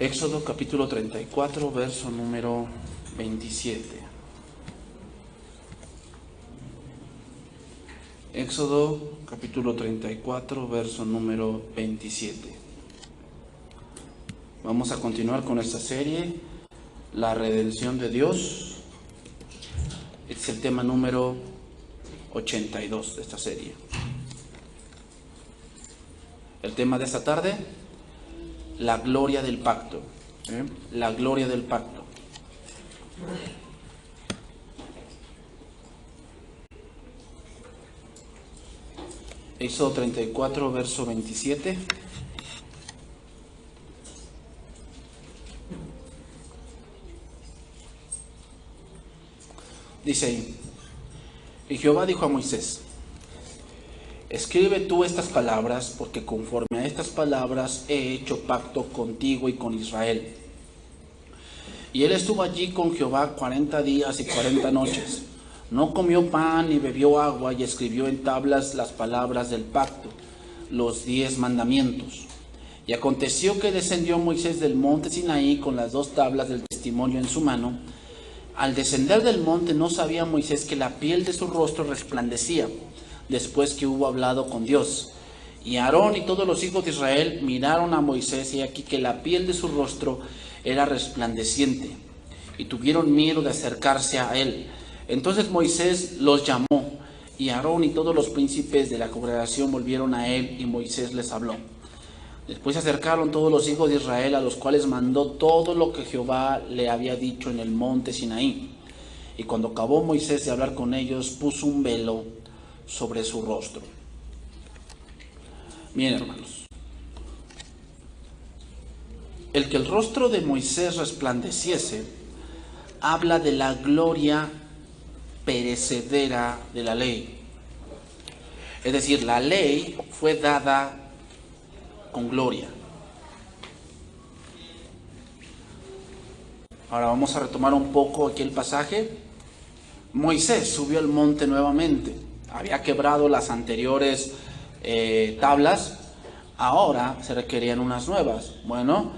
Éxodo capítulo 34, verso número 27. Éxodo capítulo 34, verso número 27. Vamos a continuar con esta serie, la redención de Dios. Es el tema número 82 de esta serie. El tema de esta tarde, la gloria del pacto. La gloria del pacto. Éxodo 34, verso 27. Dice ahí: y Jehová dijo a Moisés: escribe tú estas palabras, porque conforme a estas palabras he hecho pacto contigo y con Israel. Y él estuvo allí con Jehová 40 días y 40 noches. No comió pan ni bebió agua, y escribió en tablas las palabras del pacto, los 10 mandamientos. Y aconteció que descendió Moisés del monte Sinaí con las 2 tablas del testimonio en su mano. Al descender del monte no sabía Moisés que la piel de su rostro resplandecía, después que hubo hablado con Dios. Y Aarón y todos los hijos de Israel miraron a Moisés, y aquí que la piel de su rostro era resplandeciente, y tuvieron miedo de acercarse a él. Entonces Moisés los llamó, y Aarón y todos los príncipes de la congregación volvieron a él, y Moisés les habló. Después se acercaron todos los hijos de Israel, a los cuales mandó todo lo que Jehová le había dicho en el monte Sinaí. Y cuando acabó Moisés de hablar con ellos, puso un velo sobre su rostro. Bien, hermanos, el que el rostro de Moisés resplandeciese habla de la gloria perecedera de la ley. Es decir, la ley fue dada con gloria. Ahora vamos a retomar un poco aquí el pasaje. Moisés subió al monte nuevamente. Había quebrado las anteriores tablas. Ahora se requerían unas nuevas. Bueno,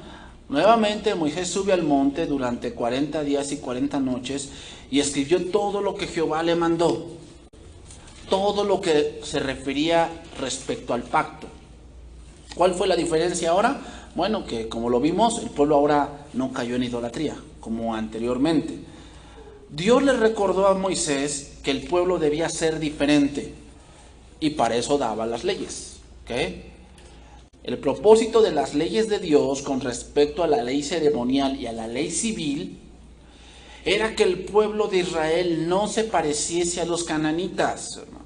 nuevamente Moisés sube al monte durante 40 días y 40 noches y escribió todo lo que Jehová le mandó. Todo lo que se refería respecto al pacto. ¿Cuál fue la diferencia ahora? Bueno, que como lo vimos, el pueblo ahora no cayó en idolatría, como anteriormente. Dios le recordó a Moisés que el pueblo debía ser diferente, y para eso daba las leyes. ¿Okay? El propósito de las leyes de Dios con respecto a la ley ceremonial y a la ley civil era que el pueblo de Israel no se pareciese a los cananitas, hermanos.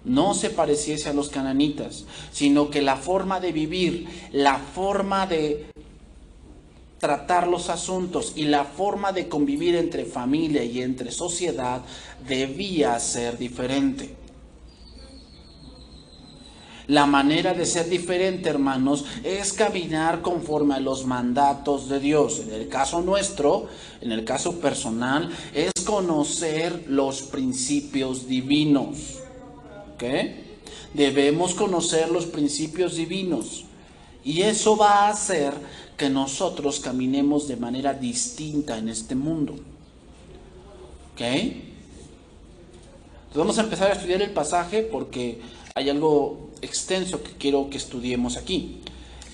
No se pareciese a los cananitas, sino que la forma de vivir, la forma de tratar los asuntos y la forma de convivir entre familia y entre sociedad debía ser diferente. La manera de ser diferente, hermanos, es caminar conforme a los mandatos de Dios. En el caso nuestro, en el caso personal, es conocer los principios divinos. ¿Okay? Debemos conocer los principios divinos, y eso va a hacer que nosotros caminemos de manera distinta en este mundo. ¿Okay? Entonces vamos a empezar a estudiar el pasaje porque hay algo extenso que quiero que estudiemos aquí.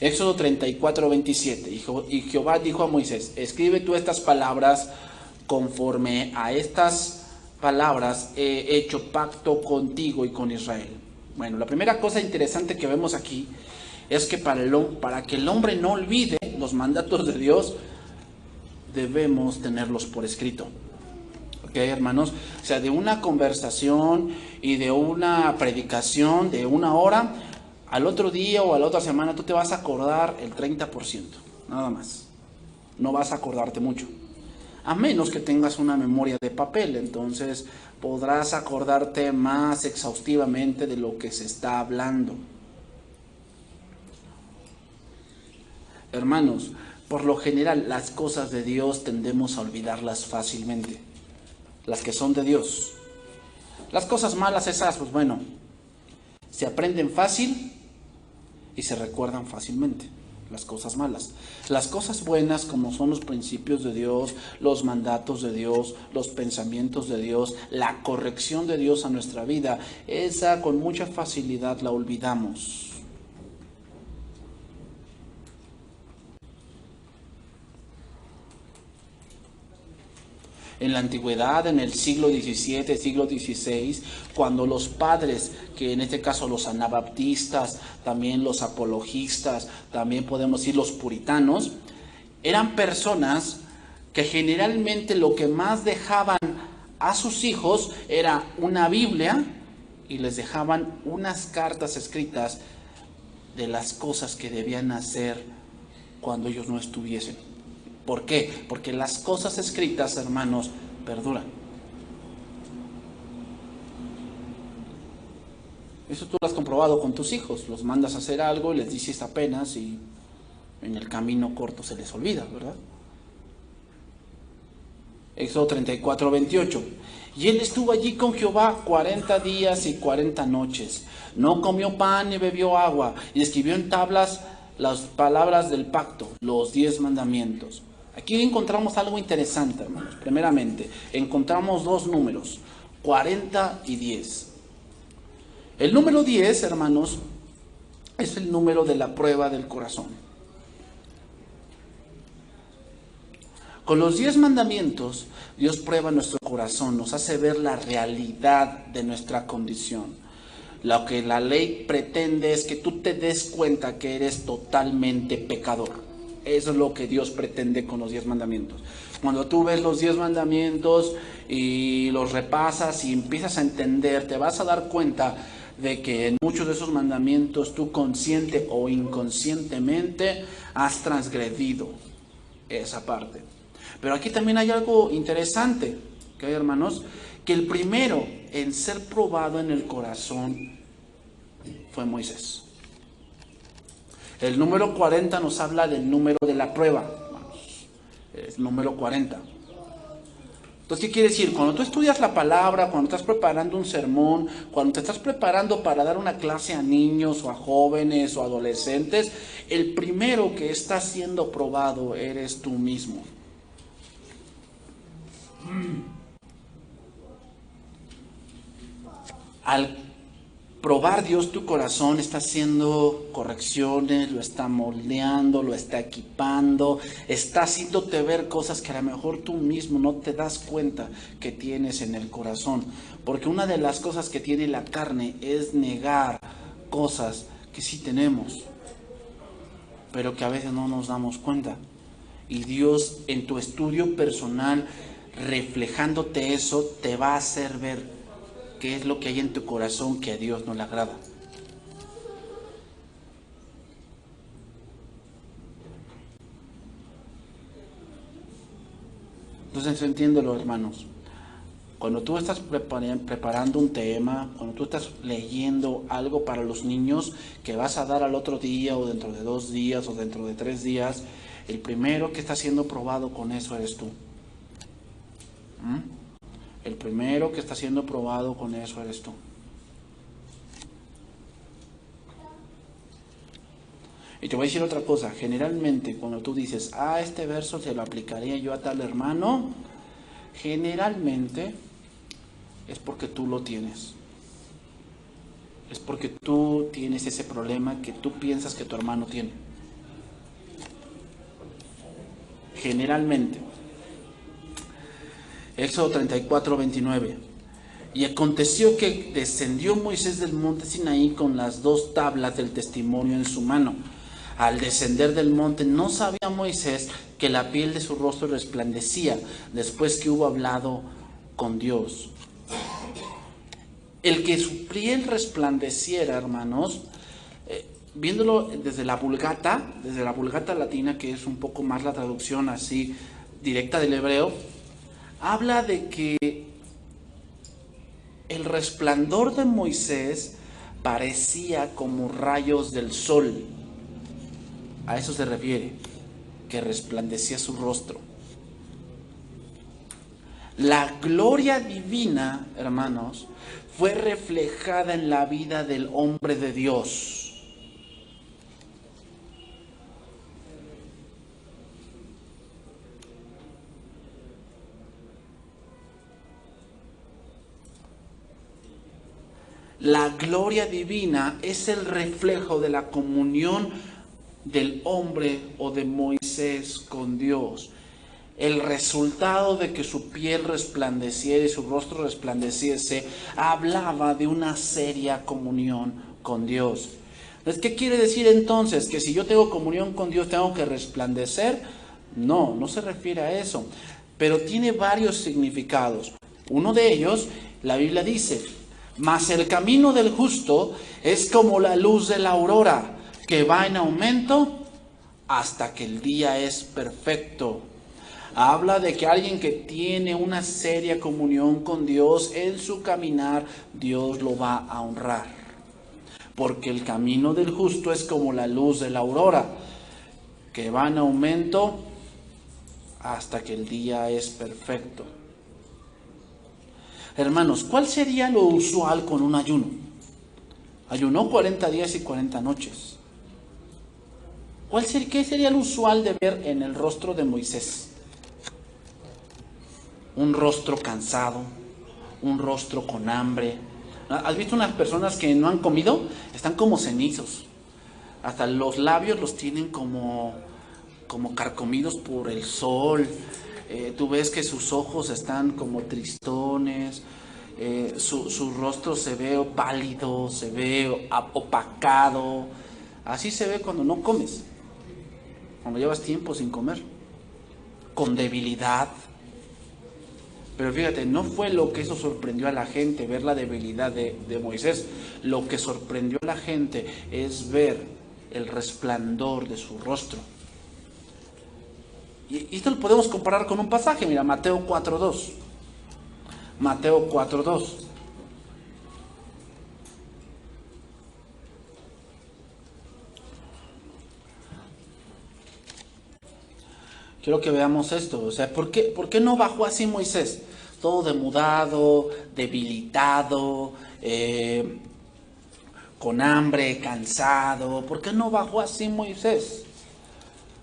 Éxodo 34, 27. Y Jehová dijo a Moisés: escribe tú estas palabras, conforme a estas palabras he hecho pacto contigo y con Israel. Bueno, la primera cosa interesante que vemos aquí es que para que el hombre no olvide los mandatos de Dios, debemos tenerlos por escrito. ¿Ok, hermanos? O sea, de una conversación y de una predicación de 1 hora, al otro día o a la otra semana tú te vas a acordar el 30%, nada más. No vas a acordarte mucho. A menos que tengas una memoria de papel, entonces podrás acordarte más exhaustivamente de lo que se está hablando. Hermanos, por lo general las cosas de Dios tendemos a olvidarlas fácilmente. Las que son de Dios. Las cosas malas esas, pues bueno, se aprenden fácil y se recuerdan fácilmente las cosas malas. Las cosas buenas, como son los principios de Dios, los mandatos de Dios, los pensamientos de Dios, la corrección de Dios a nuestra vida, esa con mucha facilidad la olvidamos. En la antigüedad, en el siglo XVII, siglo XVI, cuando los padres, que en este caso los anabaptistas, también los apologistas, también podemos decir los puritanos, eran personas que generalmente lo que más dejaban a sus hijos era una Biblia y les dejaban unas cartas escritas de las cosas que debían hacer cuando ellos no estuviesen. ¿Por qué? Porque las cosas escritas, hermanos, perduran. Eso tú lo has comprobado con tus hijos. Los mandas a hacer algo y les dices apenas y en el camino corto se les olvida, ¿verdad? Éxodo 34, 28. Y él estuvo allí con Jehová 40 días y 40 noches. No comió pan ni bebió agua. Y escribió en tablas las palabras del pacto, los 10 mandamientos. Aquí encontramos algo interesante, hermanos. Primeramente, encontramos dos números, 40 y 10. El número 10, hermanos, es el número de la prueba del corazón. Con los 10 mandamientos, Dios prueba nuestro corazón, nos hace ver la realidad de nuestra condición. Lo que la ley pretende es que tú te des cuenta que eres totalmente pecador. Eso es lo que Dios pretende con los 10 mandamientos. Cuando tú ves los 10 mandamientos y los repasas y empiezas a entender, te vas a dar cuenta de que en muchos de esos mandamientos tú consciente o inconscientemente has transgredido esa parte. Pero aquí también hay algo interesante, ¿ok, hermanos? Que el primero en ser probado en el corazón fue Moisés. El número 40 nos habla del número de la prueba, hermanos. Es el número 40. Entonces, ¿qué quiere decir? Cuando tú estudias la palabra, cuando estás preparando un sermón, cuando te estás preparando para dar una clase a niños o a jóvenes o adolescentes, el primero que está siendo probado eres tú mismo. Al probar Dios tu corazón, está haciendo correcciones, lo está moldeando, lo está equipando, está haciéndote ver cosas que a lo mejor tú mismo no te das cuenta que tienes en el corazón. Porque una de las cosas que tiene la carne es negar cosas que sí tenemos, pero que a veces no nos damos cuenta. Y Dios, en tu estudio personal, reflejándote eso, te va a hacer ver qué es lo que hay en tu corazón que a Dios no le agrada. Entonces entiéndelo, hermanos. Cuando tú estás preparando un tema, cuando tú estás leyendo algo para los niños que vas a dar al otro día o dentro de 2 días o dentro de 3 días, el primero que está siendo probado con eso eres tú. El primero que está siendo probado con eso eres tú. Y te voy a decir otra cosa. Generalmente cuando tú dices, este verso se lo aplicaría yo a tal hermano, generalmente es porque tú lo tienes. Es porque tú tienes ese problema que tú piensas que tu hermano tiene. Generalmente. Éxodo 34, 29. Y aconteció que descendió Moisés del monte Sinaí con las 2 tablas del testimonio en su mano. Al descender del monte no sabía Moisés que la piel de su rostro resplandecía después que hubo hablado con Dios. El que su piel resplandeciera, hermanos, viéndolo desde la Vulgata latina, que es un poco más la traducción así directa del hebreo, habla de que el resplandor de Moisés parecía como rayos del sol. A eso se refiere, que resplandecía su rostro. La gloria divina, hermanos, fue reflejada en la vida del hombre de Dios. La gloria divina es el reflejo de la comunión del hombre o de Moisés con Dios. El resultado de que su piel resplandeciera y su rostro resplandeciese hablaba de una seria comunión con Dios. Entonces, ¿qué quiere decir entonces? ¿Que si yo tengo comunión con Dios tengo que resplandecer? No, no se refiere a eso, pero tiene varios significados. Uno de ellos, la Biblia dice: mas el camino del justo es como la luz de la aurora, que va en aumento hasta que el día es perfecto. Habla de que alguien que tiene una seria comunión con Dios en su caminar, Dios lo va a honrar. Porque el camino del justo es como la luz de la aurora, que va en aumento hasta que el día es perfecto. Hermanos, ¿cuál sería lo usual con un ayuno? Ayunó 40 días y 40 noches. ¿Qué sería lo usual de ver en el rostro de Moisés? Un rostro cansado, un rostro con hambre. ¿Has visto unas personas que no han comido? Están como cenizos. Hasta los labios los tienen como carcomidos por el sol. Tú ves que sus ojos están como tristones. Su rostro se ve pálido, se ve opacado. Así se ve cuando no comes, cuando llevas tiempo sin comer, con debilidad. Pero fíjate, no fue lo que eso sorprendió a la gente, ver la debilidad de Moisés. Lo que sorprendió a la gente es ver el resplandor de su rostro. Y esto lo podemos comparar con un pasaje, mira, Mateo 4:2. Mateo 4:2. Quiero que veamos esto, o sea, ¿por qué no bajó así Moisés? Todo demudado, debilitado, con hambre, cansado. ¿Por qué no bajó así Moisés?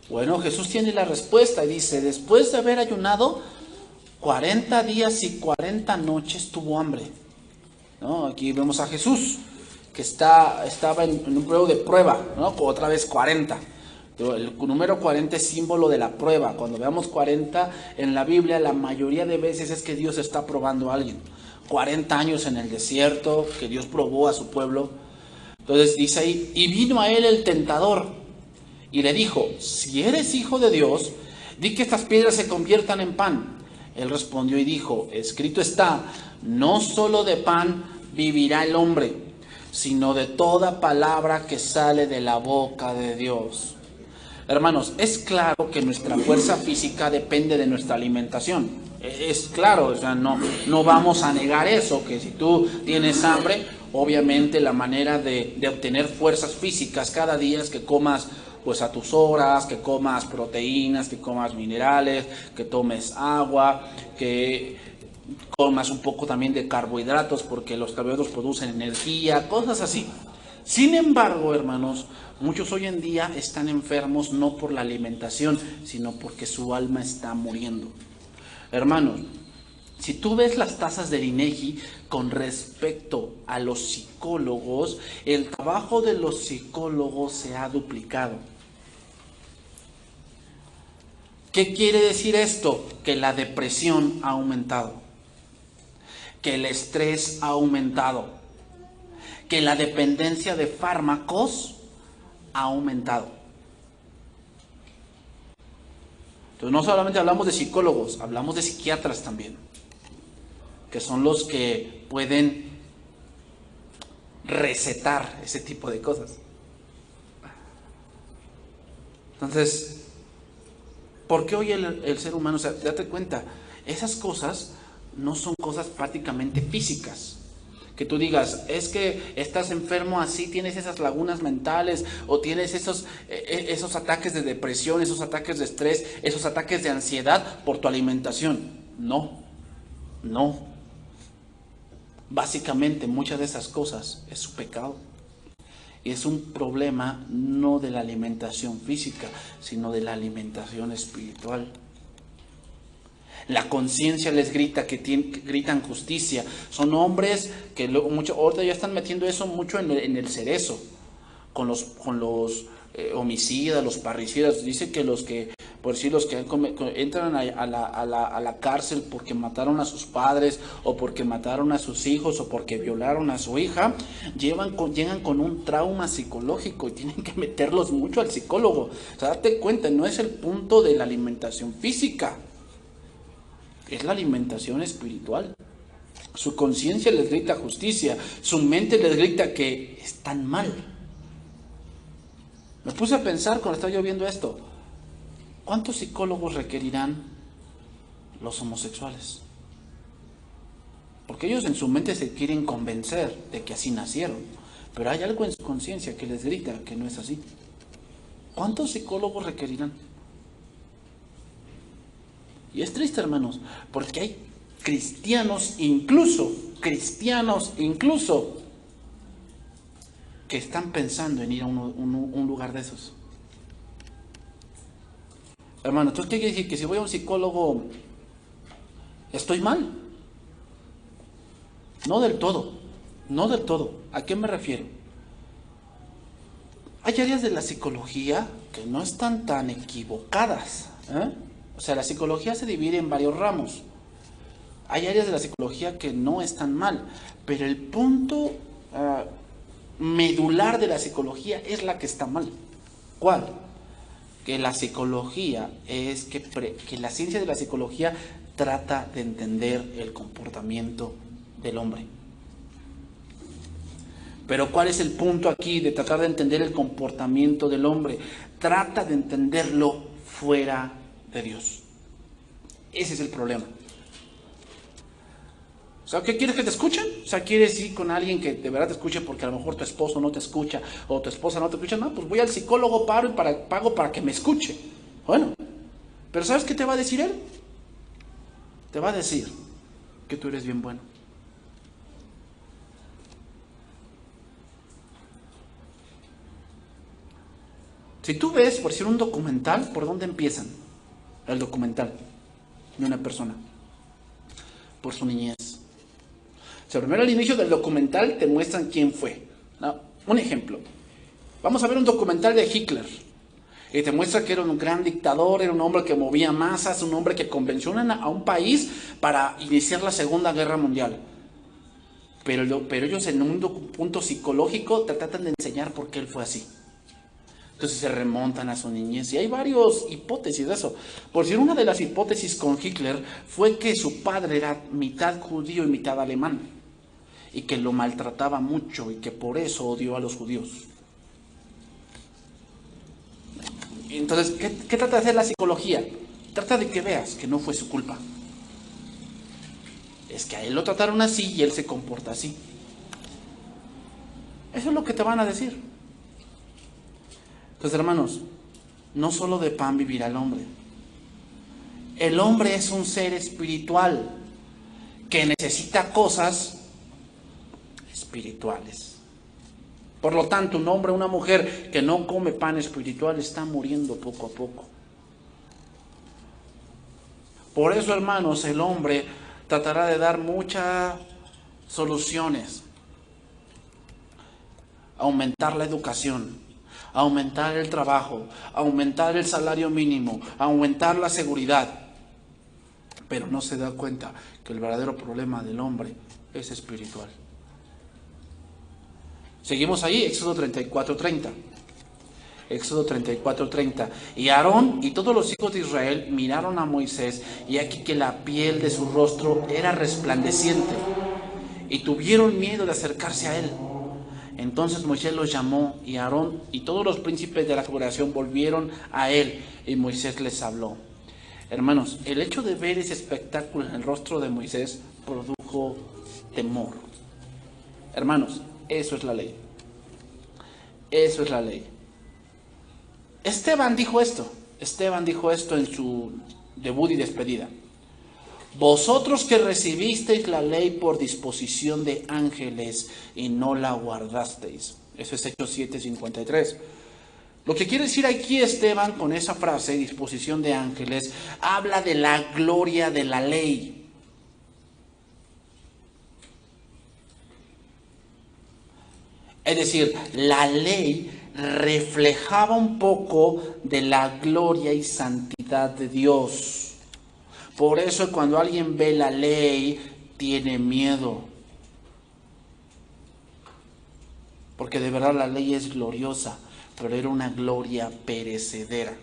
Bueno, Jesús tiene la respuesta y dice: después de haber ayunado 40 días y 40 noches tuvo hambre. ¿No? Aquí vemos a Jesús que estaba en un periodo de prueba, ¿no? Otra vez 40. El número 40 es símbolo de la prueba. Cuando veamos 40 en la Biblia, la mayoría de veces es que Dios está probando a alguien. 40 años en el desierto, que Dios probó a su pueblo. Entonces dice ahí: y vino a él el tentador y le dijo: si eres hijo de Dios, di que estas piedras se conviertan en pan. Él respondió y dijo: escrito está, no solo de pan vivirá el hombre, sino de toda palabra que sale de la boca de Dios. Hermanos, es claro que nuestra fuerza física depende de nuestra alimentación. Es claro, o sea, no vamos a negar eso, que si tú tienes hambre, obviamente la manera de obtener fuerzas físicas cada día es que comas pues a tus horas, que comas proteínas, que comas minerales, que tomes agua, que comas un poco también de carbohidratos, porque los carbohidratos producen energía, cosas así. Sin embargo, hermanos, muchos hoy en día están enfermos no por la alimentación, sino porque su alma está muriendo. Hermanos, si tú ves las tasas del INEGI con respecto a los psicólogos, el trabajo de los psicólogos se ha duplicado. ¿Qué quiere decir esto? Que la depresión ha aumentado, que el estrés ha aumentado, que la dependencia de fármacos ha aumentado. Entonces no solamente hablamos de psicólogos, hablamos de psiquiatras también, que son los que pueden recetar ese tipo de cosas. Entonces, ¿por qué hoy el ser humano, o sea, date cuenta, esas cosas no son cosas prácticamente físicas? Que tú digas, es que estás enfermo así, tienes esas lagunas mentales, o tienes esos ataques de depresión, esos ataques de estrés, esos ataques de ansiedad por tu alimentación. No. Básicamente muchas de esas cosas es su pecado. Y es un problema no de la alimentación física, sino de la alimentación espiritual. La conciencia les grita que gritan justicia. Son hombres que ahorita ya están metiendo eso mucho en el cerezo, con los homicidas, los parricidas. Dice que los que entran a la cárcel porque mataron a sus padres, o porque mataron a sus hijos, o porque violaron a su hija, llegan con un trauma psicológico y tienen que meterlos mucho al psicólogo. O sea, date cuenta, no es el punto de la alimentación física, es la alimentación espiritual. Su conciencia les grita justicia, su mente les grita que están mal. Me puse a pensar cuando estaba yo viendo esto, ¿cuántos psicólogos requerirán los homosexuales? Porque ellos en su mente se quieren convencer de que así nacieron, pero hay algo en su conciencia que les grita que no es así. ¿Cuántos psicólogos requerirán? Y es triste, hermanos, porque hay cristianos incluso, que están pensando en ir a un lugar de esos. Hermano, ¿entonces qué quiere decir? Que si voy a un psicólogo, ¿estoy mal? No del todo. ¿A qué me refiero? Hay áreas de la psicología que no están tan equivocadas, ¿eh? O sea, la psicología se divide en varios ramos. Hay áreas de la psicología que no están mal, pero el punto medular de la psicología es la que está mal. ¿Cuál? Que la psicología que la ciencia de la psicología trata de entender el comportamiento del hombre. Pero ¿cuál es el punto aquí de tratar de entender el comportamiento del hombre? Trata de entenderlo fuera de Dios. Ese es el problema. O sea, ¿qué quieres que te escuchen? O sea, ¿quieres ir con alguien que de verdad te escuche porque a lo mejor tu esposo no te escucha o tu esposa no te escucha? No, pues voy al psicólogo, pago para que me escuche. Bueno, pero ¿sabes qué te va a decir él? Te va a decir que tú eres bien bueno. Si tú ves, por decir un documental, ¿por dónde empiezan? El documental de una persona. Por su niñez. O sea, primero al inicio del documental te muestran quién fue. ¿No? Un ejemplo. Vamos a ver un documental de Hitler. Y te muestra que era un gran dictador, era un hombre que movía masas, un hombre que convenció a un país para iniciar la Segunda Guerra Mundial. Pero ellos en un punto psicológico te tratan de enseñar por qué él fue así. Entonces se remontan a su niñez. Y hay varias hipótesis de eso. Por decir, una de las hipótesis con Hitler fue que su padre era mitad judío y mitad alemán. Y que lo maltrataba mucho y que por eso odió a los judíos. Entonces, ¿qué trata de hacer la psicología? Trata de que veas que no fue su culpa. Es que a él lo trataron así y él se comporta así. Eso es lo que te van a decir. Entonces, hermanos, no solo de pan vivirá el hombre. El hombre es un ser espiritual que necesita cosas espirituales. Por lo tanto, un hombre o una mujer que no come pan espiritual está muriendo poco a poco. Por eso, hermanos, el hombre tratará de dar muchas soluciones. Aumentar la educación, aumentar el trabajo, aumentar el salario mínimo, aumentar la seguridad. Pero no se da cuenta que el verdadero problema del hombre es espiritual. Seguimos ahí, Éxodo 34:30. Éxodo 34:30. Y Aarón y todos los hijos de Israel miraron a Moisés, y aquí que la piel de su rostro era resplandeciente, y tuvieron miedo de acercarse a él. Entonces Moisés los llamó, y Aarón y todos los príncipes de la congregación volvieron a él, y Moisés les habló. Hermanos, el hecho de ver ese espectáculo en el rostro de Moisés produjo temor. Hermanos, eso es la ley. Eso es la ley. Esteban dijo esto en su debut y despedida. Vosotros que recibisteis la ley por disposición de ángeles y no la guardasteis. Eso es Hechos 7:53. Lo que quiere decir aquí Esteban con esa frase, disposición de ángeles, habla de la gloria de la ley. Es decir, la ley reflejaba un poco de la gloria y santidad de Dios. Por eso cuando alguien ve la ley, tiene miedo. Porque de verdad la ley es gloriosa, pero era una gloria perecedera.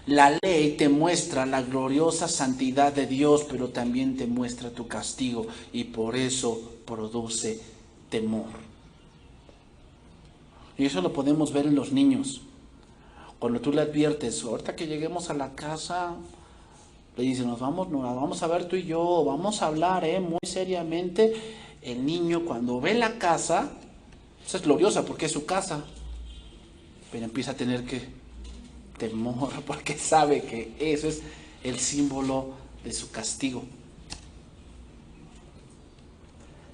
La ley te muestra la gloriosa santidad de Dios, pero también te muestra tu castigo y por eso produce temor. Y eso lo podemos ver en los niños. Cuando tú le adviertes, ahorita que lleguemos a la casa, le dices, nos vamos a ver tú y yo, vamos a hablar muy seriamente. El niño cuando ve la casa, pues es gloriosa porque es su casa, pero empieza a tener temor porque sabe que eso es el símbolo de su castigo.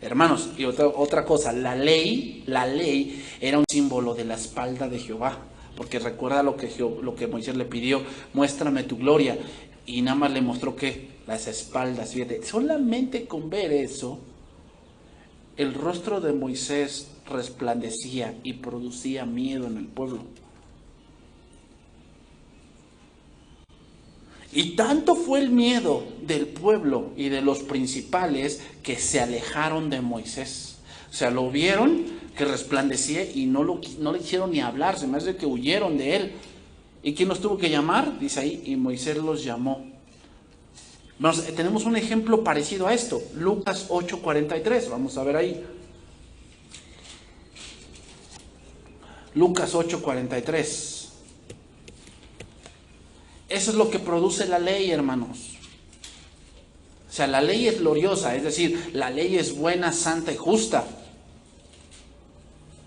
Hermanos, y otra cosa, la ley era un símbolo de la espalda de Jehová, porque recuerda lo que Moisés le pidió, muéstrame tu gloria, y nada más le mostró que las espaldas, fíjate, solamente con ver eso, el rostro de Moisés resplandecía y producía miedo en el pueblo. Y tanto fue el miedo del pueblo y de los principales que se alejaron de Moisés. O sea, lo vieron que resplandecía y no le hicieron ni hablar, se me hace que huyeron de él. ¿Y quién los tuvo que llamar? Dice ahí, y Moisés los llamó. Tenemos un ejemplo parecido a esto, Lucas 8:43, vamos a ver ahí. Lucas 8:43. Eso es lo que produce la ley, hermanos. O sea, la ley es gloriosa, es decir, la ley es buena, santa y justa.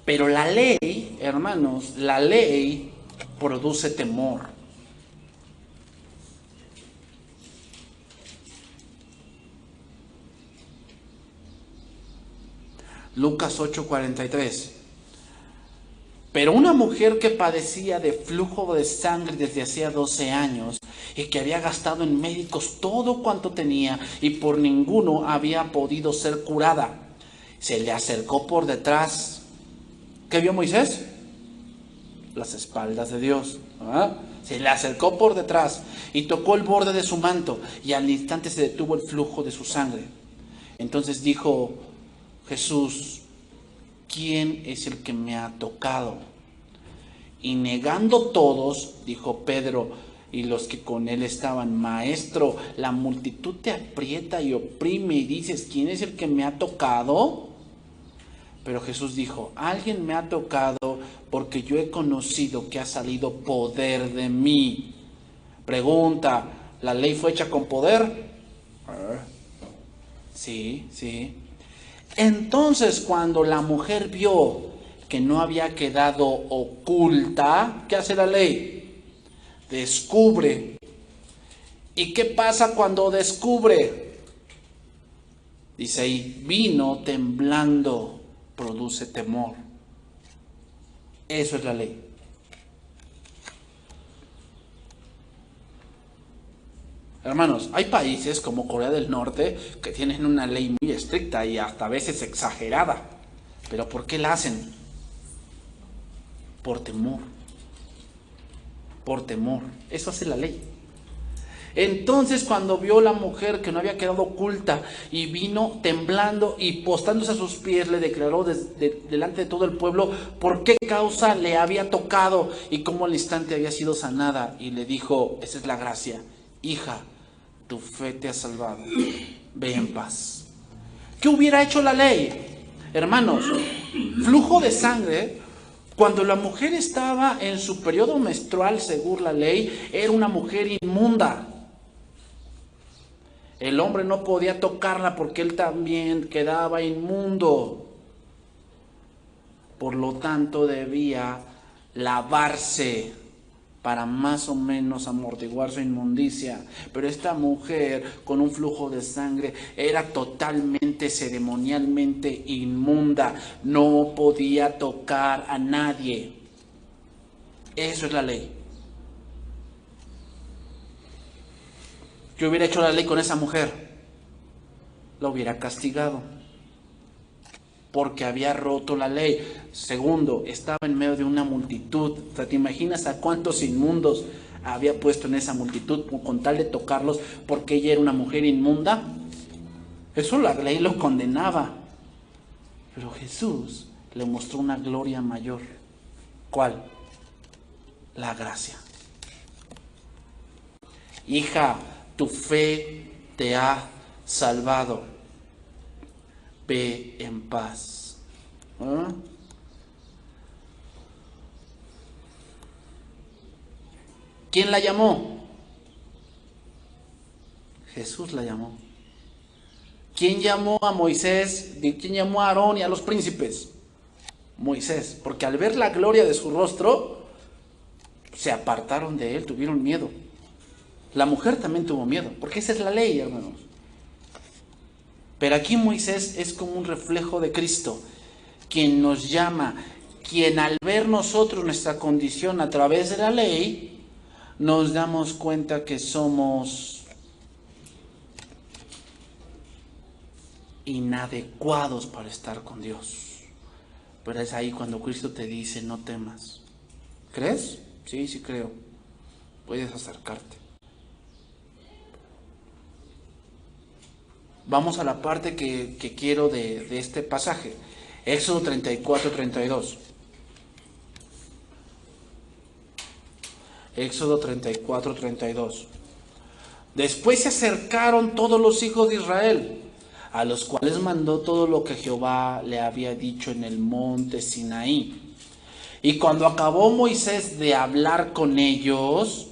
Pero la ley, hermanos, la ley produce temor. Lucas 8:43. Pero una mujer que padecía de flujo de sangre desde hacía 12 años y que había gastado en médicos todo cuanto tenía y por ninguno había podido ser curada, se le acercó por detrás. ¿Qué vio Moisés? Las espaldas de Dios. Se le acercó por detrás y tocó el borde de su manto y al instante se detuvo el flujo de su sangre. Entonces dijo Jesús, ¿quién es el que me ha tocado? Y negando todos, dijo Pedro y los que con él estaban, Maestro, la multitud te aprieta y oprime y dices, ¿quién es el que me ha tocado? Pero Jesús dijo, alguien me ha tocado porque yo he conocido que ha salido poder de mí. Pregunta, ¿la ley fue hecha con poder? Sí. Entonces, cuando la mujer vio que no había quedado oculta, ¿qué hace la ley? Descubre. ¿Y qué pasa cuando descubre? Dice ahí, vino temblando, produce temor. Eso es la ley. Hermanos, hay países como Corea del Norte que tienen una ley muy estricta y hasta a veces exagerada. ¿Pero por qué la hacen? Por temor. Por temor. Eso hace la ley. Entonces, cuando vio la mujer que no había quedado oculta y vino temblando y postándose a sus pies, le declaró delante de todo el pueblo por qué causa le había tocado y cómo al instante había sido sanada. Y le dijo, esa es la gracia, hija, tu fe te ha salvado, ve en paz. ¿Qué hubiera hecho la ley? Hermanos, flujo de sangre, cuando la mujer estaba en su periodo menstrual, según la ley, era una mujer inmunda. El hombre no podía tocarla porque él también quedaba inmundo. Por lo tanto, debía lavarse para más o menos amortiguar su inmundicia. Pero esta mujer con un flujo de sangre era totalmente ceremonialmente inmunda, no podía tocar a nadie. Eso es la ley. ¿Qué hubiera hecho la ley con esa mujer? La hubiera castigado, porque había roto la ley. Segundo, estaba en medio de una multitud. O sea, ¿te imaginas a cuántos inmundos había puesto en esa multitud con tal de tocarlos porque ella era una mujer inmunda? Eso la ley lo condenaba. Pero Jesús le mostró una gloria mayor. ¿Cuál? La gracia. Hija, tu fe te ha salvado. Ve en paz. ¿Ah? ¿Quién la llamó? Jesús la llamó. ¿Quién llamó a Moisés? ¿Quién llamó a Aarón y a los príncipes? Moisés, porque al ver la gloria de su rostro, se apartaron de él, tuvieron miedo. La mujer también tuvo miedo, porque esa es la ley, hermanos. Pero aquí Moisés es como un reflejo de Cristo, quien nos llama, quien al ver nosotros nuestra condición a través de la ley, nos damos cuenta que somos inadecuados para estar con Dios. Pero es ahí cuando Cristo te dice, no temas. ¿Crees? Sí, sí creo. Puedes acercarte. Vamos a la parte que quiero de este pasaje. Éxodo 34, 32. Éxodo 34, 32. Después se acercaron todos los hijos de Israel, a los cuales mandó todo lo que Jehová le había dicho en el monte Sinaí. Y cuando acabó Moisés de hablar con ellos,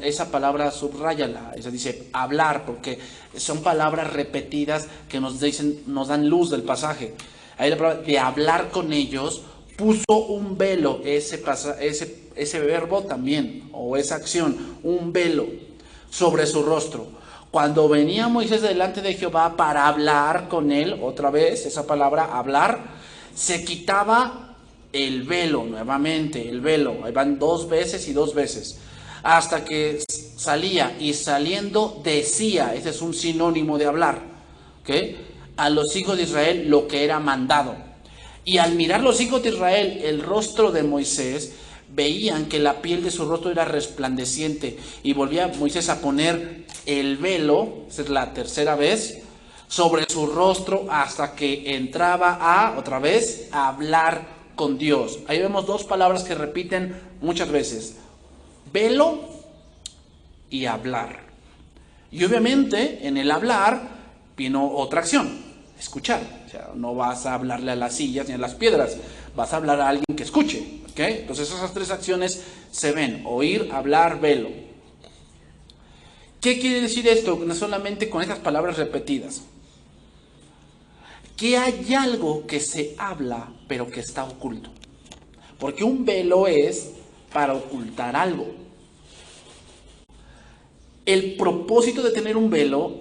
esa palabra subráyala, esa dice hablar, porque son palabras repetidas que nos dan luz del pasaje. Ahí la palabra de hablar con ellos, puso un velo, ese verbo también, o esa acción, un velo sobre su rostro. Cuando venía Moisés delante de Jehová para hablar con él, otra vez esa palabra hablar, se quitaba el velo, nuevamente el velo, ahí van 2 veces y 2 veces, hasta que salía, y saliendo decía, ese es un sinónimo de hablar, ¿okay?, a los hijos de Israel lo que era mandado. Y al mirar los hijos de Israel el rostro de Moisés, veían que la piel de su rostro era resplandeciente, y volvía Moisés a poner el velo, esa es la tercera vez, sobre su rostro hasta que entraba otra vez, a hablar con Dios. Ahí vemos 2 palabras que repiten muchas veces: velo y hablar. Y obviamente en el hablar vino otra acción: escuchar. O sea, no vas a hablarle a las sillas ni a las piedras, vas a hablar a alguien que escuche. ¿Okay? Entonces esas 3 acciones se ven: oír, hablar, velo. ¿Qué quiere decir esto? No solamente con estas palabras repetidas. Que hay algo que se habla pero que está oculto. Porque un velo es para ocultar algo. El propósito de tener un velo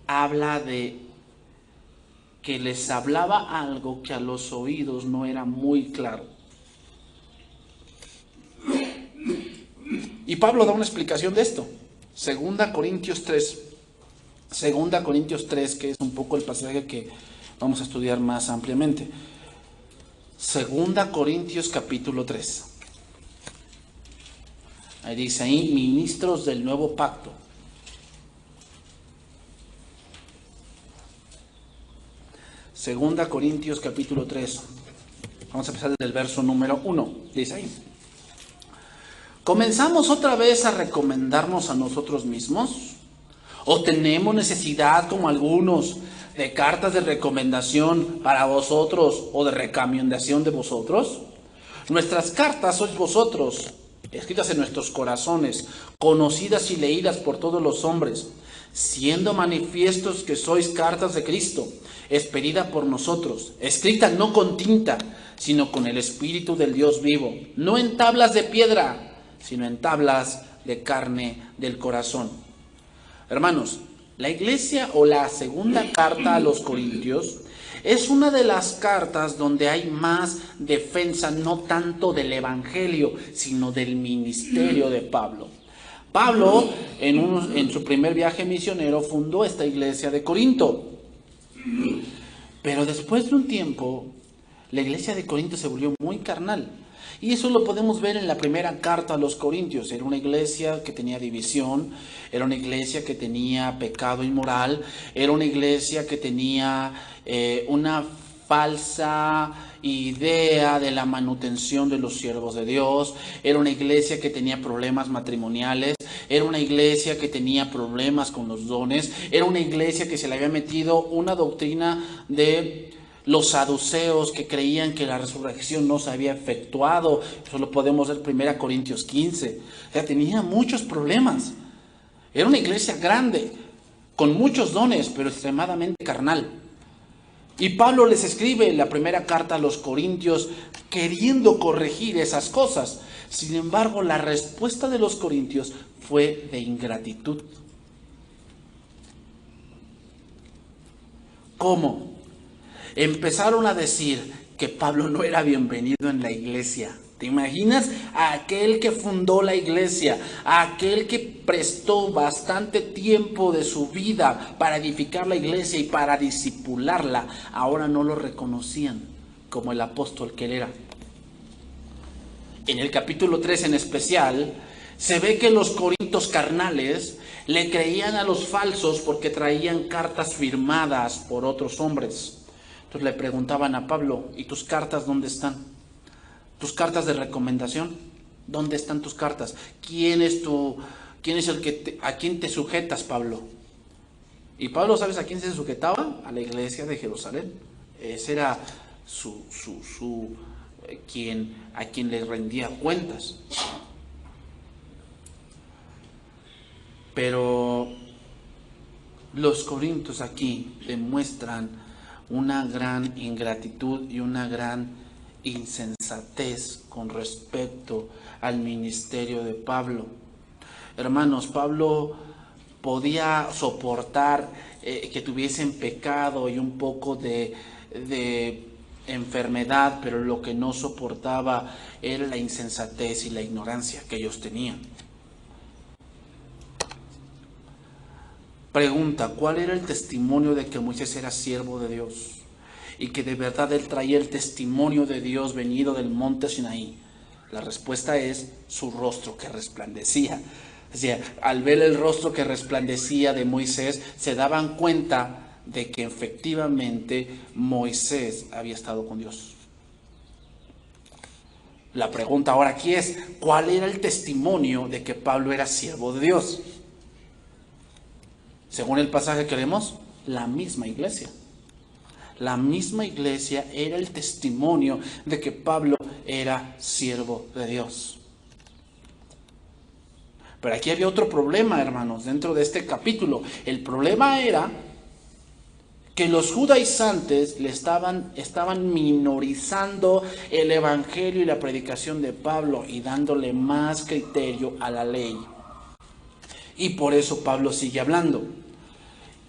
habla de que les hablaba algo que a los oídos no era muy claro. Y Pablo da una explicación de esto. 2 Corintios 3. 2 Corintios 3, que es un poco el pasaje que vamos a estudiar más ampliamente. 2 Corintios capítulo 3. Ahí dice ahí, ministros del nuevo pacto. Segunda Corintios capítulo 3. Vamos a empezar desde el verso número 1. Dice ahí: ¿comenzamos otra vez a recomendarnos a nosotros mismos? ¿O tenemos necesidad, como algunos, de cartas de recomendación para vosotros o de recomendación de vosotros? Nuestras cartas sois vosotros, escritas en nuestros corazones, conocidas y leídas por todos los hombres, siendo manifiestos que sois cartas de Cristo, expedida por nosotros, escrita no con tinta, sino con el Espíritu del Dios vivo, no en tablas de piedra, sino en tablas de carne del corazón. Hermanos, la iglesia o la segunda carta a los Corintios es una de las cartas donde hay más defensa, no tanto del evangelio, sino del ministerio de Pablo. Pablo, en su primer viaje misionero, fundó esta iglesia de Corinto. Pero después de un tiempo, la iglesia de Corinto se volvió muy carnal. Y eso lo podemos ver en la primera carta a los Corintios. Era una iglesia que tenía división, era una iglesia que tenía pecado inmoral, era una iglesia que tenía una falsa idea de la manutención de los siervos de Dios, era una iglesia que tenía problemas matrimoniales, era una iglesia que tenía problemas con los dones, era una iglesia que se le había metido una doctrina de los saduceos que creían que la resurrección no se había efectuado. Eso lo podemos ver en 1 Corintios 15. O sea, tenía muchos problemas. Era una iglesia grande, con muchos dones, pero extremadamente carnal. Y Pablo les escribe la primera carta a los Corintios queriendo corregir esas cosas. Sin embargo, la respuesta de los corintios fue de ingratitud. ¿Cómo? Empezaron a decir que Pablo no era bienvenido en la iglesia. ¿Te imaginas? A aquel que fundó la iglesia, a aquel que prestó bastante tiempo de su vida para edificar la iglesia y para discipularla, ahora no lo reconocían como el apóstol que él era. En el capítulo 3 en especial, se ve que los corintios carnales le creían a los falsos porque traían cartas firmadas por otros hombres. Entonces le preguntaban a Pablo, ¿y tus cartas dónde están? ¿Tus cartas de recomendación? ¿Dónde están tus cartas? ¿Quién es el que a quién te sujetas, Pablo? Y Pablo, ¿sabes a quién se sujetaba? A la iglesia de Jerusalén. Ese era a quien le rendía cuentas. Pero los corintios aquí demuestran una gran ingratitud y una gran insensatez con respecto al ministerio de Pablo. Hermanos, Pablo podía soportar que tuviesen pecado y un poco de enfermedad, pero lo que no soportaba era la insensatez y la ignorancia que ellos tenían. Pregunta, ¿cuál era el testimonio de que Moisés era siervo de Dios? Y que de verdad él traía el testimonio de Dios venido del monte Sinaí. La respuesta es su rostro que resplandecía. O sea, al ver el rostro que resplandecía de Moisés, se daban cuenta de que efectivamente Moisés había estado con Dios. La pregunta ahora aquí es, ¿cuál era el testimonio de que Pablo era siervo de Dios? Según el pasaje que leemos, la misma iglesia. La misma iglesia era el testimonio de que Pablo era siervo de Dios. Pero aquí había otro problema, hermanos, dentro de este capítulo. El problema era que los judaizantes estaban minorizando el evangelio y la predicación de Pablo y dándole más criterio a la ley. Y por eso Pablo sigue hablando.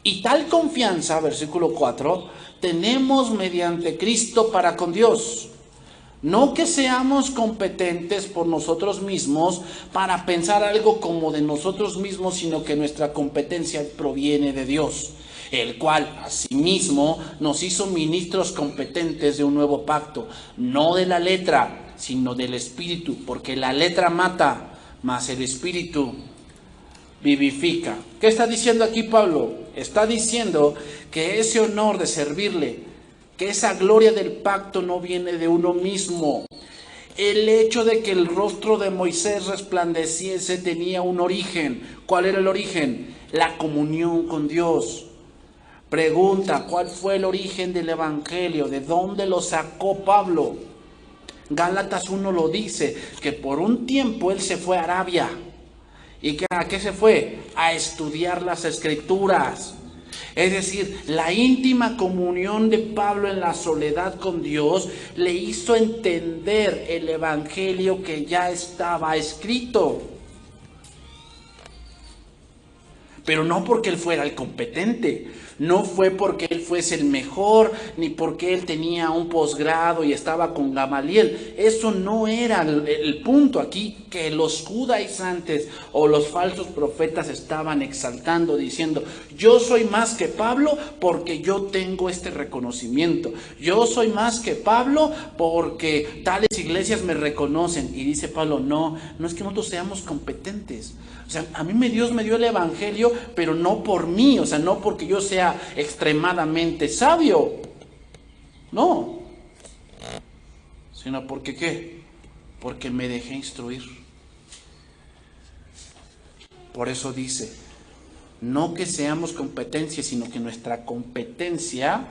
Y tal confianza, versículo 4, tenemos mediante Cristo para con Dios. No que seamos competentes por nosotros mismos para pensar algo como de nosotros mismos, sino que nuestra competencia proviene de Dios, el cual asimismo nos hizo ministros competentes de un nuevo pacto, no de la letra, sino del Espíritu, porque la letra mata, mas el Espíritu vivifica. ¿Qué está diciendo aquí Pablo? Está diciendo que ese honor de servirle, que esa gloria del pacto no viene de uno mismo. El hecho de que el rostro de Moisés resplandeciese tenía un origen. ¿Cuál era el origen? La comunión con Dios. Pregunta, ¿cuál fue el origen del evangelio? ¿De dónde lo sacó Pablo? Gálatas 1 lo dice, que por un tiempo él se fue a Arabia. ¿Y a qué se fue? A estudiar las Escrituras. Es decir, la íntima comunión de Pablo en la soledad con Dios le hizo entender el evangelio que ya estaba escrito. Pero no porque él fuera el competente, no fue porque él fuese el mejor, ni porque él tenía un posgrado y estaba con Gamaliel. Eso no era el punto aquí, que los judaizantes o los falsos profetas estaban exaltando, diciendo: yo soy más que Pablo porque yo tengo este reconocimiento. Yo soy más que Pablo porque tales iglesias me reconocen. Y dice Pablo: no es que nosotros seamos competentes. O sea, a mí Dios me dio el evangelio, pero no por mí, o sea, no porque yo sea extremadamente sabio. No. Sino porque ¿qué? Porque me dejé instruir. Por eso dice, no que seamos competencias, sino que nuestra competencia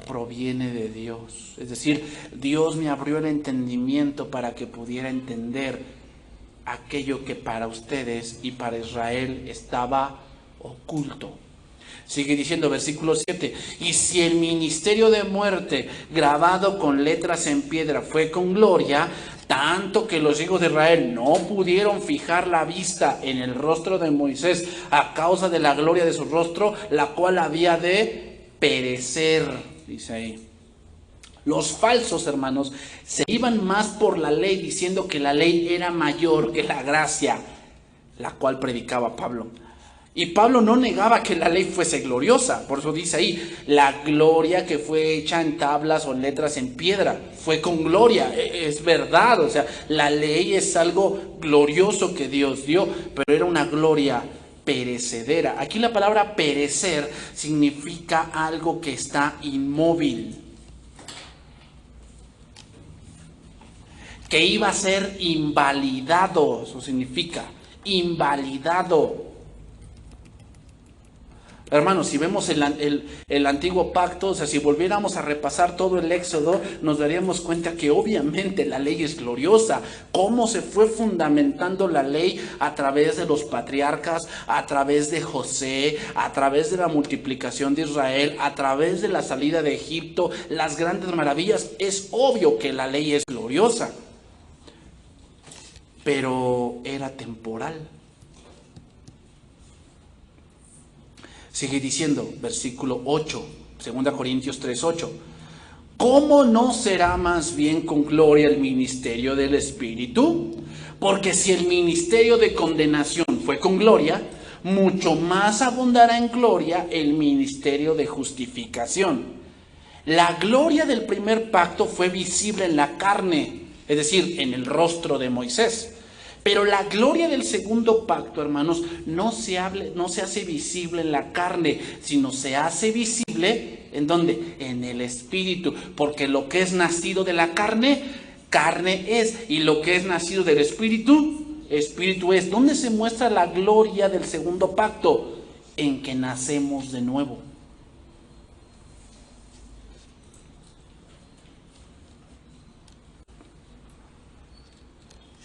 proviene de Dios. Es decir, Dios me abrió el entendimiento para que pudiera entender aquello que para ustedes y para Israel estaba oculto. Sigue diciendo versículo 7, y si el ministerio de muerte grabado con letras en piedra fue con gloria, tanto que los hijos de Israel no pudieron fijar la vista en el rostro de Moisés a causa de la gloria de su rostro, la cual había de perecer, dice ahí. Los falsos, hermanos, se iban más por la ley, diciendo que la ley era mayor que la gracia, la cual predicaba Pablo. Y Pablo no negaba que la ley fuese gloriosa, por eso dice ahí, la gloria que fue hecha en tablas o en letras en piedra, fue con gloria, es verdad, o sea, la ley es algo glorioso que Dios dio, pero era una gloria perecedera. Aquí la palabra perecer significa algo que está inmóvil, que iba a ser invalidado, eso significa, invalidado. Hermanos, si vemos el antiguo pacto, o sea, si volviéramos a repasar todo el Éxodo, nos daríamos cuenta que obviamente la ley es gloriosa. Cómo se fue fundamentando la ley a través de los patriarcas, a través de José, a través de la multiplicación de Israel, a través de la salida de Egipto, las grandes maravillas. Es obvio que la ley es gloriosa, pero era temporal. Sigue diciendo, versículo 8, 2 Corintios 3:8. ¿Cómo no será más bien con gloria el ministerio del Espíritu? Porque si el ministerio de condenación fue con gloria, mucho más abundará en gloria el ministerio de justificación. La gloria del primer pacto fue visible en la carne, es decir, en el rostro de Moisés. Pero la gloria del segundo pacto, hermanos, no se hace visible en la carne, sino se hace visible, ¿en dónde? En el Espíritu. Porque lo que es nacido de la carne, carne es. Y lo que es nacido del Espíritu, Espíritu es. ¿Dónde se muestra la gloria del segundo pacto? En que nacemos de nuevo.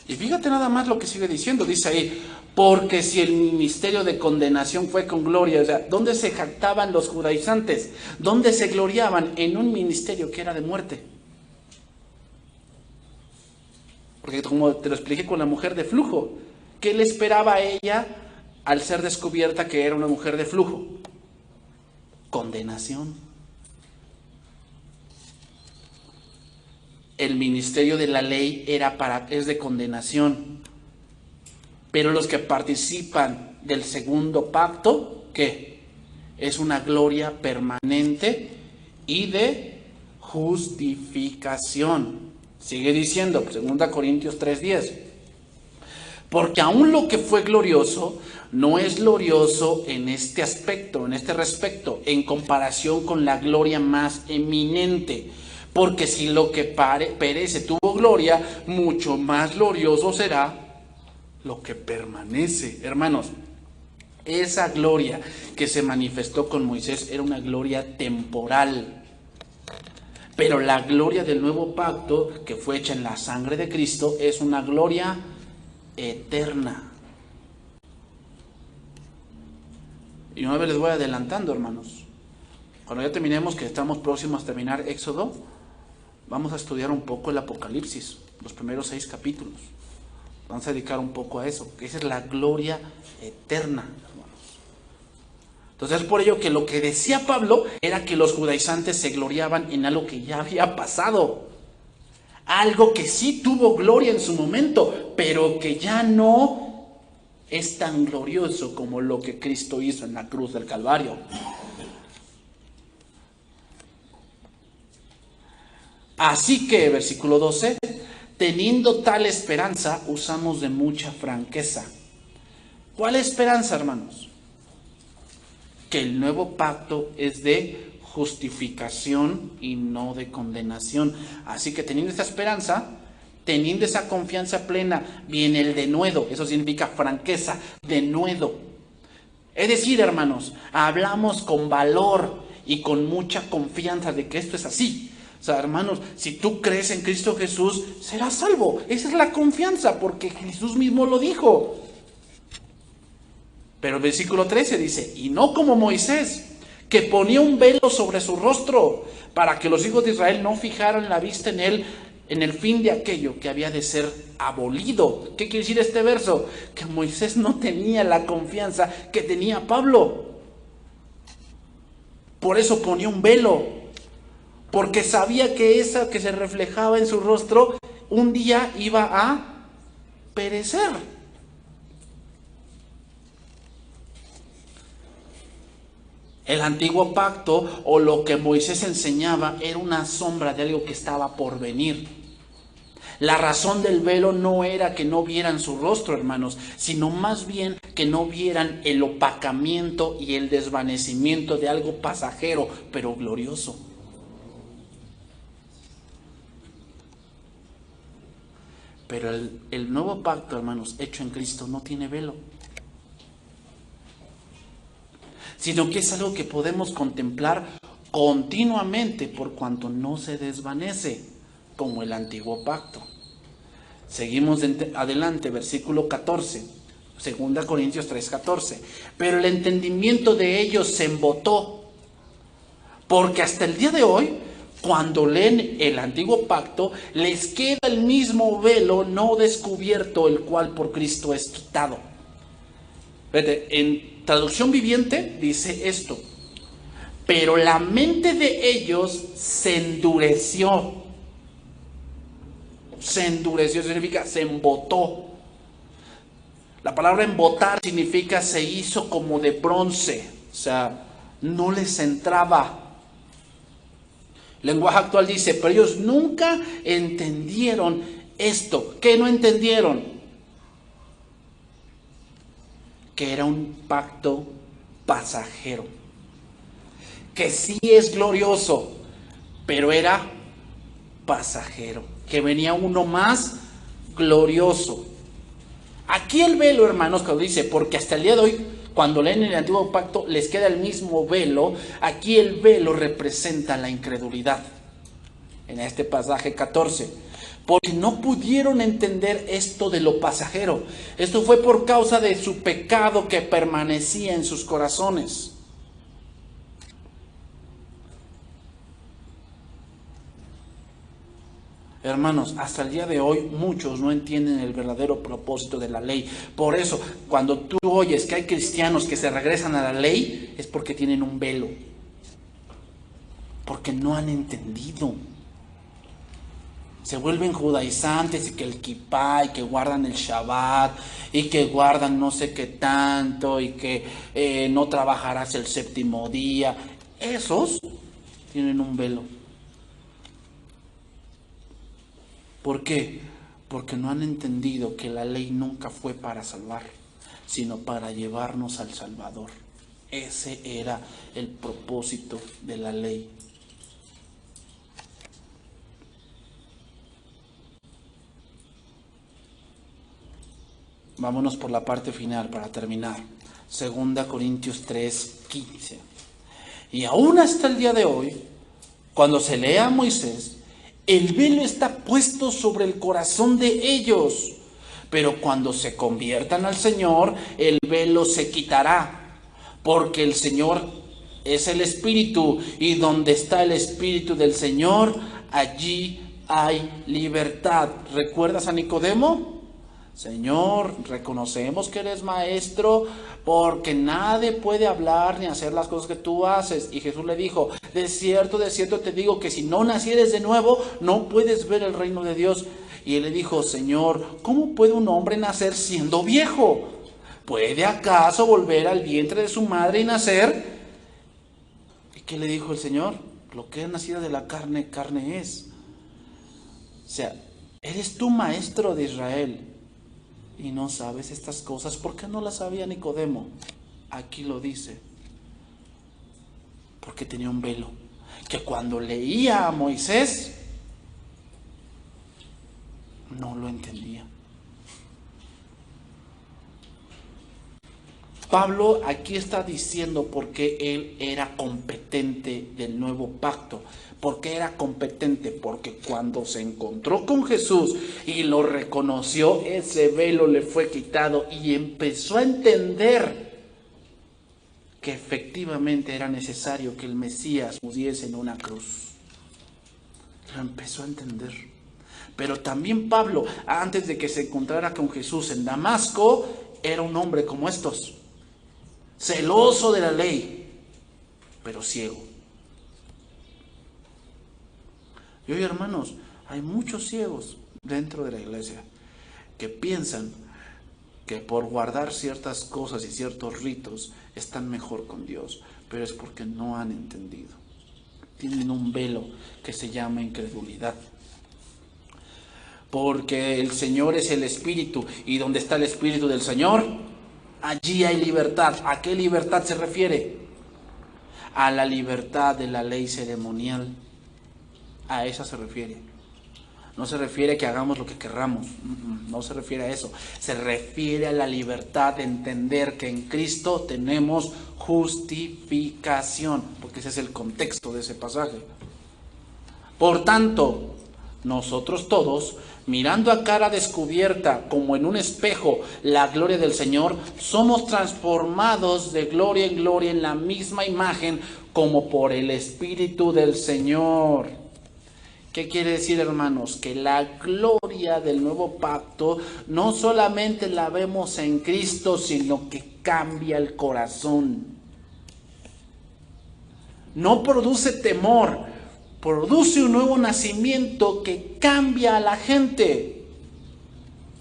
Y fíjate nada más lo que sigue diciendo, dice ahí, porque si el ministerio de condenación fue con gloria, o sea, ¿dónde se jactaban los judaizantes? ¿Dónde se gloriaban? En un ministerio que era de muerte. Porque como te lo expliqué con la mujer de flujo, ¿qué le esperaba a ella al ser descubierta que era una mujer de flujo? Condenación. El ministerio de la ley es de condenación. Pero los que participan del segundo pacto, ¿qué? Es una gloria permanente y de justificación. Sigue diciendo, 2 Corintios 3:10. Porque aún lo que fue glorioso no es glorioso en este aspecto, en este respecto, en comparación con la gloria más eminente. Porque si lo que perece tuvo gloria, mucho más glorioso será lo que permanece. Hermanos, esa gloria que se manifestó con Moisés era una gloria temporal. Pero la gloria del nuevo pacto, que fue hecha en la sangre de Cristo, es una gloria eterna. Y una vez les voy adelantando, hermanos. Cuando ya terminemos, que estamos próximos a terminar Éxodo, vamos a estudiar un poco el Apocalipsis, los primeros 6 capítulos. Vamos a dedicar un poco a eso, que esa es la gloria eterna, hermanos. Entonces es por ello que lo que decía Pablo era que los judaizantes se gloriaban en algo que ya había pasado. Algo que sí tuvo gloria en su momento, pero que ya no es tan glorioso como lo que Cristo hizo en la cruz del Calvario. Así que, versículo 12, teniendo tal esperanza, usamos de mucha franqueza. ¿Cuál esperanza, hermanos? Que el nuevo pacto es de justificación y no de condenación. Así que teniendo esta esperanza, teniendo esa confianza plena, viene el denuedo. Eso significa franqueza, denuedo. Es decir, hermanos, hablamos con valor y con mucha confianza de que esto es así. O sea, hermanos, si tú crees en Cristo Jesús, serás salvo. Esa es la confianza, porque Jesús mismo lo dijo. Pero el versículo 13 dice, y no como Moisés, que ponía un velo sobre su rostro, para que los hijos de Israel no fijaran la vista en él, en el fin de aquello que había de ser abolido. ¿Qué quiere decir este verso? Que Moisés no tenía la confianza que tenía Pablo. Por eso ponía un velo. Porque sabía que eso que se reflejaba en su rostro un día iba a perecer. El antiguo pacto o lo que Moisés enseñaba era una sombra de algo que estaba por venir. La razón del velo no era que no vieran su rostro, hermanos, sino más bien que no vieran el opacamiento y el desvanecimiento de algo pasajero, pero glorioso. Pero el nuevo pacto, hermanos, hecho en Cristo, no tiene velo. Sino que es algo que podemos contemplar continuamente por cuanto no se desvanece, como el antiguo pacto. Seguimos adelante, versículo 14, 2 Corintios 3:14. Pero el entendimiento de ellos se embotó, porque hasta el día de hoy, cuando leen el antiguo pacto, les queda el mismo velo no descubierto, el cual por Cristo es quitado. En traducción viviente dice esto: pero la mente de ellos se endureció. Se endureció significa se embotó. La palabra embotar significa se hizo como de bronce, o sea, no les entraba. El lenguaje actual dice, pero ellos nunca entendieron esto. ¿Qué no entendieron? Que era un pacto pasajero, que sí es glorioso, pero era pasajero, que venía uno más glorioso. Aquí el velo, hermanos, cuando dice, porque hasta el día de hoy, cuando leen el antiguo pacto, les queda el mismo velo. Aquí el velo representa la incredulidad. En este pasaje 14, porque no pudieron entender esto de lo pasajero. Esto fue por causa de su pecado que permanecía en sus corazones. Hermanos, hasta el día de hoy muchos no entienden el verdadero propósito de la ley. Por eso, cuando tú oyes que hay cristianos que se regresan a la ley, es porque tienen un velo. Porque no han entendido. Se vuelven judaizantes y que el kipá, y que guardan el Shabbat, y que guardan no sé qué tanto, y que no trabajarás el séptimo día. Esos tienen un velo. ¿Por qué? Porque no han entendido que la ley nunca fue para salvar, sino para llevarnos al Salvador. Ese era el propósito de la ley. Vámonos por la parte final para terminar. 2 Corintios 3:15. Y aún hasta el día de hoy, cuando se lee a Moisés, el velo está puesto sobre el corazón de ellos. Pero cuando se conviertan al Señor, el velo se quitará. porque el Señor es el Espíritu, y donde está el Espíritu del Señor, allí hay libertad. ¿Recuerdas a Nicodemo? Señor, reconocemos que eres maestro, porque nadie puede hablar ni hacer las cosas que tú haces. Y Jesús le dijo, de cierto te digo que si no nacieres de nuevo, no puedes ver el reino de Dios. Y él le dijo, Señor, ¿cómo puede un hombre nacer siendo viejo? ¿Puede acaso volver al vientre de su madre y nacer? ¿Y qué le dijo el Señor? Lo que es nacido de la carne, carne es. O sea, eres tú maestro de Israel y no sabes estas cosas. ¿Por qué no las sabía Nicodemo? Aquí lo dice. Porque tenía un velo. Que cuando leía a Moisés, no lo entendía. Pablo aquí está diciendo por qué él era competente del nuevo pacto. ¿Por qué era competente? Porque cuando se encontró con Jesús y lo reconoció, ese velo le fue quitado y empezó a entender que efectivamente era necesario que el Mesías muriese en una cruz. Lo empezó a entender. Pero también Pablo, antes de que se encontrara con Jesús en Damasco, era un hombre como estos. Celoso de la ley, pero ciego. Y hoy, hermanos, hay muchos ciegos dentro de la iglesia que piensan que por guardar ciertas cosas y ciertos ritos están mejor con Dios, pero es porque no han entendido. Tienen un velo que se llama incredulidad. Porque el Señor es el Espíritu, y donde está el Espíritu del Señor, allí hay libertad. ¿A qué libertad se refiere? A la libertad de la ley ceremonial. A esa se refiere. No se refiere a que hagamos lo que querramos. No se refiere a eso. Se refiere a la libertad de entender que en Cristo tenemos justificación. Porque ese es el contexto de ese pasaje. Por tanto, nosotros todos, mirando a cara descubierta como en un espejo la gloria del Señor, somos transformados de gloria en gloria en la misma imagen como por el Espíritu del Señor. ¿Qué quiere decir, hermanos? Que la gloria del nuevo pacto no solamente la vemos en Cristo, sino que cambia el corazón. No produce temor, produce un nuevo nacimiento que cambia a la gente.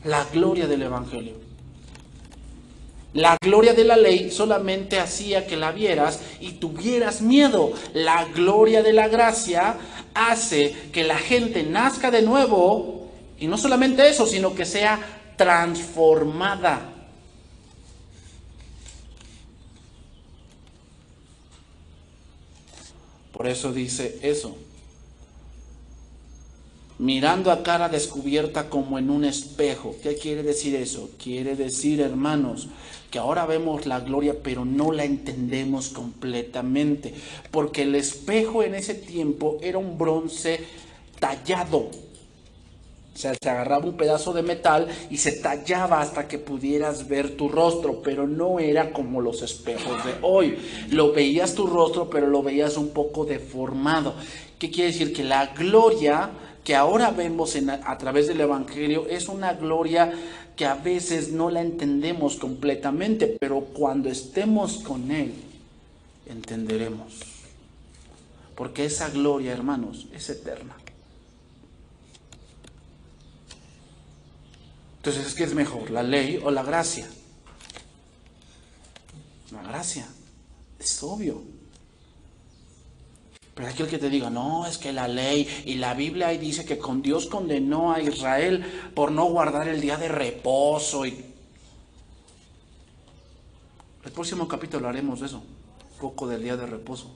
La gloria del Evangelio. La gloria de la ley solamente hacía que la vieras y tuvieras miedo. La gloria de la gracia hace que la gente nazca de nuevo, y no solamente eso, sino que sea transformada. Por eso dice eso. Mirando a cara descubierta como en un espejo. ¿Qué quiere decir eso? Quiere decir, hermanos, que ahora vemos la gloria, pero no la entendemos completamente. Porque el espejo en ese tiempo era un bronce tallado. O sea, se agarraba un pedazo de metal y se tallaba hasta que pudieras ver tu rostro, pero no era como los espejos de hoy. Lo veías tu rostro, pero lo veías un poco deformado. ¿Qué quiere decir? Que la gloria que ahora vemos a través del Evangelio es una gloria que a veces no la entendemos completamente, pero cuando estemos con Él, entenderemos. Porque esa gloria, hermanos, es eterna. Entonces, ¿qué es mejor, la ley o la gracia? La gracia, es obvio. Pero aquel que te diga, no, es que la ley y la Biblia ahí dice que con Dios condenó a Israel por no guardar el día de reposo. El próximo capítulo haremos de eso, un poco del día de reposo.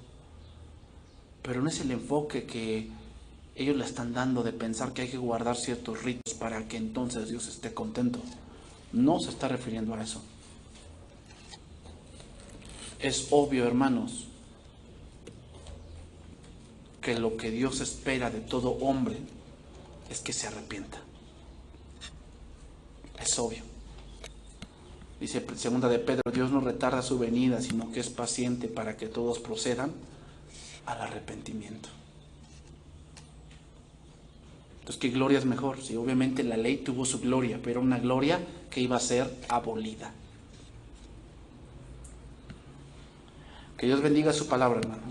Pero no es el enfoque que ellos le están dando de pensar que hay que guardar ciertos ritos para que entonces Dios esté contento. No se está refiriendo a eso. Es obvio, hermanos, que lo que Dios espera de todo hombre es que se arrepienta. Es obvio. Dice segunda de Pedro, Dios no retarda su venida, sino que es paciente para que todos procedan al arrepentimiento. Entonces, ¿qué gloria es mejor? Sí, obviamente la ley tuvo su gloria, pero una gloria que iba a ser abolida. Que Dios bendiga su palabra, hermanos.